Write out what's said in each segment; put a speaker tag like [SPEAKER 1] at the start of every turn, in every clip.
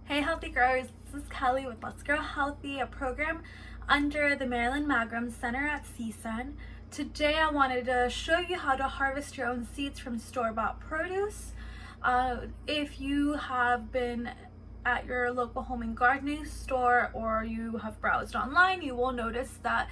[SPEAKER 1] Hey healthy growers, this is Kelly with Let's Grow Healthy, a program under the Marilyn Magrum Center at CSUN. Today I wanted to show you how to harvest your own seeds from store-bought produce. If you have been at your local home and gardening store or you have browsed online, you will notice that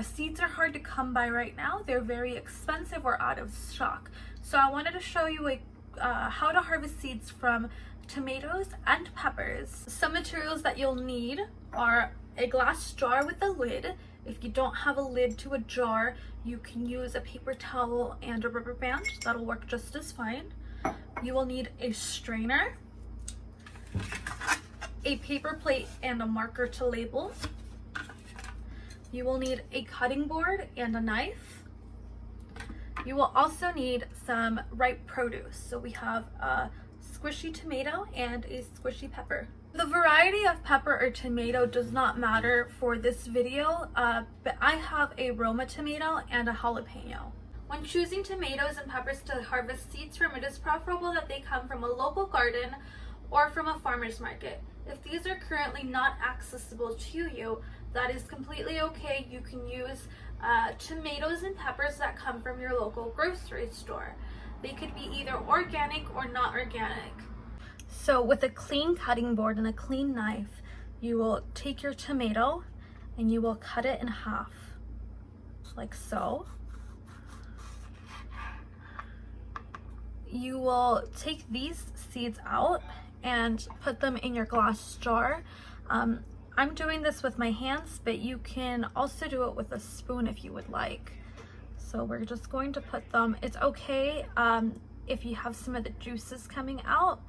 [SPEAKER 1] seeds are hard to come by right now. They're very expensive or out of stock. So I wanted to show you how to harvest seeds from tomatoes and peppers. Some materials that you'll need are a glass jar with a lid. If you don't have a lid to a jar, you can use a paper towel and a rubber band. That'll work just as fine. You will need a strainer, a paper plate and a marker to label. You will need a cutting board and a knife. You will also need some ripe produce. So we have a squishy tomato and a squishy pepper. The variety of pepper or tomato does not matter for this video, but I have a Roma tomato and a jalapeno. When choosing tomatoes and peppers to harvest seeds from, it is preferable that they come from a local garden or from a farmer's market. If these are currently not accessible to you, that is completely okay. You can use tomatoes and peppers that come from your local grocery store. They could be either organic or not organic. So with a clean cutting board and a clean knife, you will take your tomato and you will cut it in half, like so. You will take these seeds out and put them in your glass jar. I'm doing this with my hands, but you can also do it with a spoon if you would like. So we're just going to put them, it's okay if you have some of the juices coming out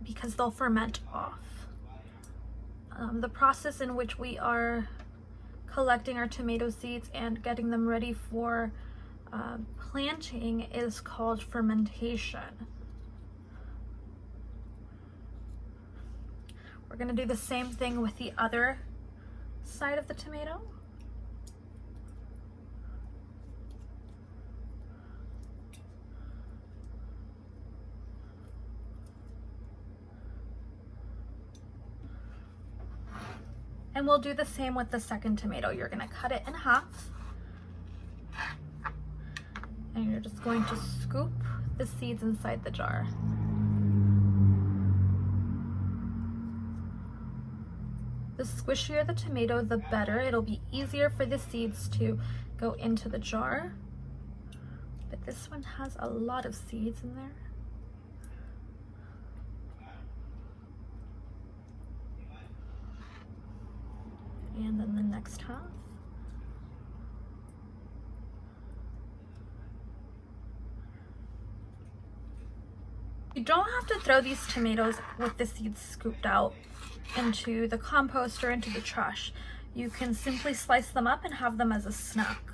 [SPEAKER 1] because they'll ferment off. The process in which we are collecting our tomato seeds and getting them ready for planting is called fermentation. We're going to do the same thing with the other side of the tomato. And we'll do the same with the second tomato. You're going to cut it in half. And you're just going to scoop the seeds inside the jar. The squishier the tomato, the better. It'll be easier for the seeds to go into the jar. But this one has a lot of seeds in there. And then the next half. You don't have to throw these tomatoes with the seeds scooped out into the compost or into the trash. You can simply slice them up and have them as a snack.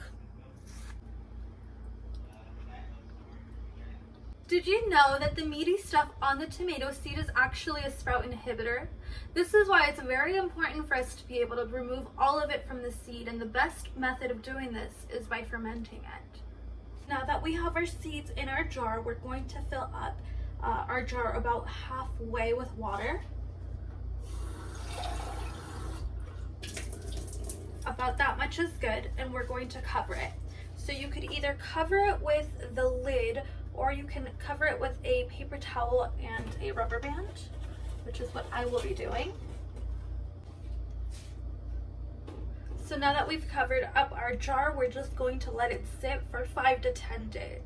[SPEAKER 1] Did you know that the meaty stuff on the tomato seed is actually a sprout inhibitor? This is why it's very important for us to be able to remove all of it from the seed, and the best method of doing this is by fermenting it. Now that we have our seeds in our jar, we're going to fill up our jar about halfway with water. About that much is good, and we're going to cover it. So you could either cover it with the lid, or you can cover it with a paper towel and a rubber band, which is what I will be doing. So now that we've covered up our jar, we're just going to let it sit for 5 to 10 days.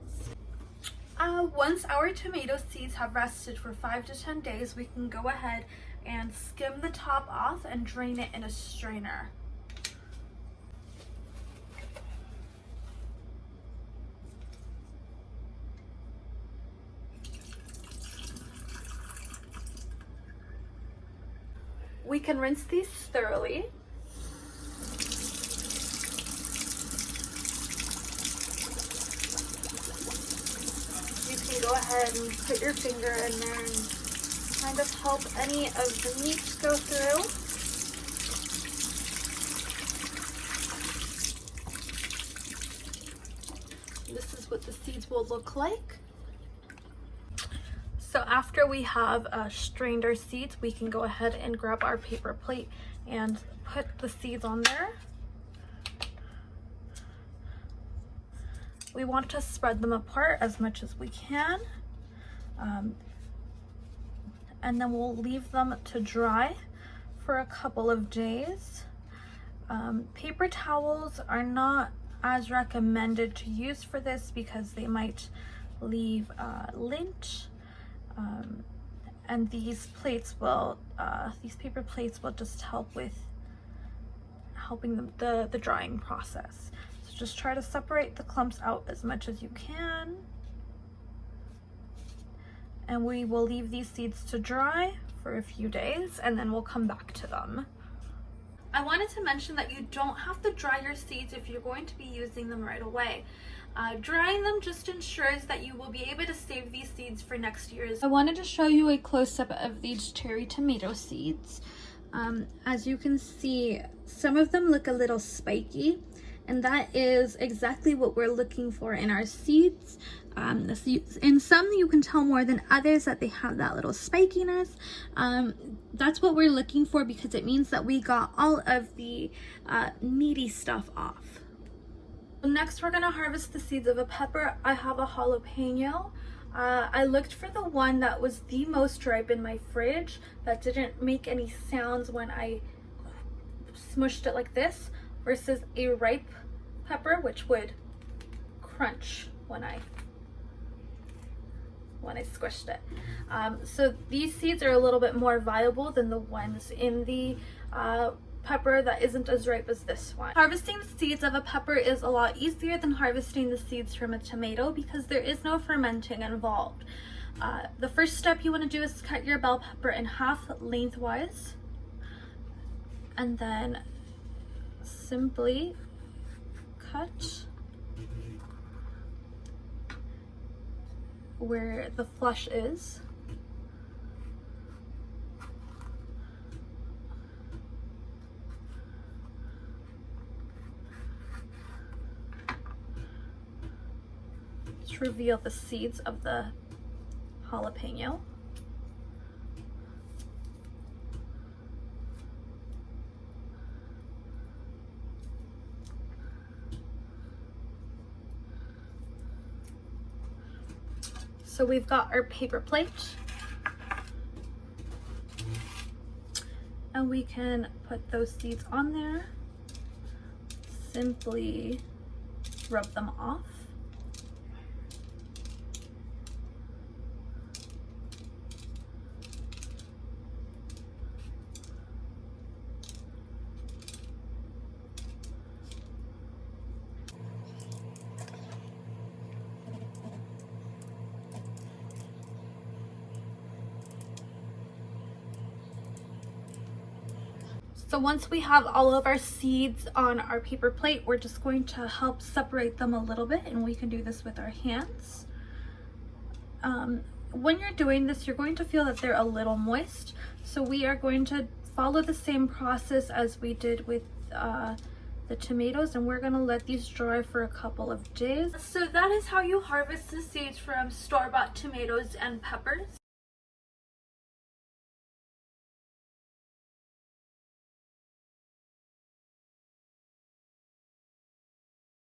[SPEAKER 1] Once our tomato seeds have rested for 5 to 10 days, we can go ahead and skim the top off and drain it in a strainer. We can rinse these thoroughly. You can go ahead and put your finger in there and kind of help any of the meat go through. This is what the seeds will look like. So after we have strained our seeds, we can go ahead and grab our paper plate and put the seeds on there. We want to spread them apart as much as we can. And then we'll leave them to dry for a couple of days. Paper towels are not as recommended to use for this because they might leave lint, and these plates will, these paper plates will just help with helping the drying process. So just try to separate the clumps out as much as you can. And we will leave these seeds to dry for a few days and then we'll come back to them. I wanted to mention that you don't have to dry your seeds if you're going to be using them right away. Drying them just ensures that you will be able to save these seeds for next year's. I wanted to show you a close-up of these cherry tomato seeds. As you can see, some of them look a little spiky, and that is exactly what we're looking for in our seeds. In some you can tell more than others that they have that little spikiness. That's what we're looking for because it means that we got all of the meaty stuff off. Next we're going to harvest the seeds of a pepper. I have a jalapeno. I looked for the one that was the most ripe in my fridge, that didn't make any sounds when I smushed it like this, versus a ripe pepper which would crunch when I squished it. So these seeds are a little bit more viable than the ones in the pepper that isn't as ripe as this one. Harvesting the seeds of a pepper is a lot easier than harvesting the seeds from a tomato because there is no fermenting involved. The first step you want to do is cut your bell pepper in half lengthwise, and then simply cut where the flesh is. To reveal the seeds of the jalapeno. So we've got our paper plate, and we can put those seeds on there, simply rub them off. So once we have all of our seeds on our paper plate, we're just going to help separate them a little bit, and we can do this with our hands. When you're doing this, you're going to feel that they're a little moist. So we are going to follow the same process as we did with the tomatoes, and we're going to let these dry for a couple of days. So that is how you harvest the seeds from store-bought tomatoes and peppers.